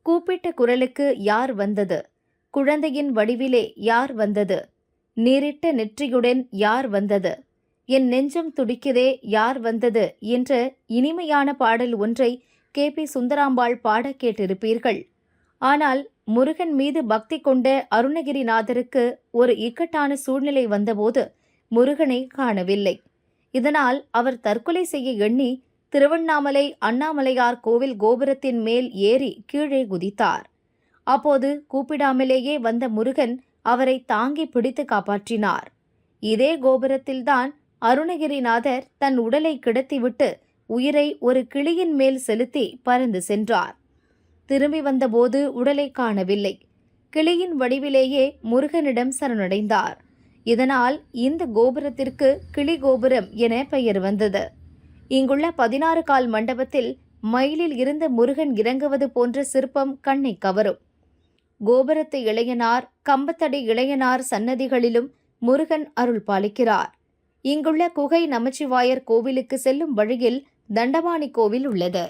கூப்பிட்ட குரலுக்கு யார் வந்தது? குழந்தையின் வடிவிலே யார் வந்தது? நீரிட்ட நெற்றியுடன் யார் வந்தது? என் நெஞ்சம் துடிக்குதே யார் வந்தது என்ற இனிமையான பாடல் ஒன்றை கே.பி. சுந்தராம்பாள் பாடக் கேட்டிருப்பீர்கள். ஆனால் முருகன் மீது பக்தி கொண்ட அருணகிரிநாதருக்கு ஒரு இக்கட்டான சூழ்நிலை வந்தபோது முருகனை காணவில்லை. இதனால் அவர் தற்கொலை செய்ய எண்ணி திருவண்ணாமலை அண்ணாமலையார் கோவில் கோபுரத்தின் மேல் ஏறி கீழே குதித்தார். அப்போது கூப்பிடாமலேயே வந்த முருகன் அவரை தாங்கி பிடித்து காப்பாற்றினார். இதே கோபுரத்தில்தான் அருணகிரிநாதர் தன் உடலை கிடத்திவிட்டு உயிரை ஒரு கிளியின் மேல் செலுத்தி பறந்து சென்றார். திரும்பி வந்தபோது உடலை காணவில்லை. கிளியின் வடிவிலேயே முருகனிடம் சரணடைந்தார். இதனால் இந்த கோபுரத்திற்கு கிளி கோபுரம் என பெயர் வந்தது. இங்குள்ள 16 கால் மண்டபத்தில் மயிலில் இருந்த முருகன் இறங்குவது போன்ற சிற்பம் கண்ணை கவரும். கோபுரத்து இளையனார், கம்பத்தடி இளையனார் சன்னதிகளிலும் முருகன் அருள் பாலிக்கிறார். இங்குள்ள குகை நமச்சிவாயர் கோவிலுக்கு செல்லும் வழியில் தண்டபாணி கோவில் உள்ளது.